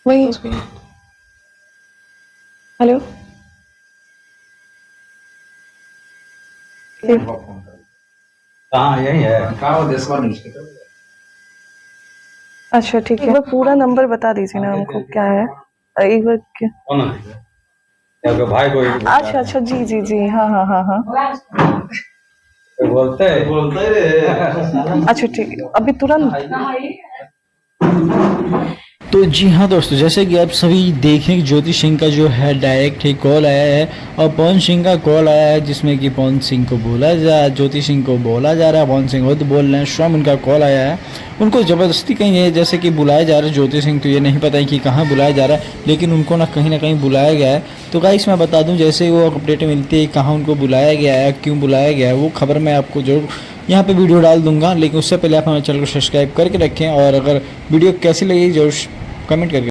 वही। हेलो। हाँ यही है। अच्छा ठीक है, एक बार पूरा नंबर बता दीजिए ना हमको, क्या है एक बार क्या। कौन है? आपके भाई को अच्छा अच्छा, जी जी जी, हाँ हाँ हाँ हाँ। बोलते हैं। अच्छा ठीक है, अभी तुरंत। तो जी हाँ दोस्तों, जैसे कि आप सभी देखें कि ज्योति सिंह का जो है डायरेक्ट ही कॉल आया है और पवन सिंह का कॉल आया है, जिसमें कि पवन सिंह को बोला जा ज्योति सिंह को बोला जा रहा है, पवन सिंह खुद बोल रहे हैं, स्वयं उनका कॉल आया है, उनको ज़बरदस्ती कहीं है जैसे कि बुलाया जा रहा है। ज्योति सिंह तो ये नहीं पता है कि कहाँ बुलाया जा रहा है, लेकिन उनको ना कहीं बुलाया गया है। तो गाइस मैं बता दूं, जैसे वो अपडेट मिलती है कहाँ उनको बुलाया गया है, क्यों बुलाया गया है, वो खबर मैं आपको जरूर यहाँ पे वीडियो डाल दूंगा। लेकिन उससे पहले आप हमारे चैनल को सब्सक्राइब करके रखें, और अगर वीडियो कैसी लगी जरूर कमेंट करके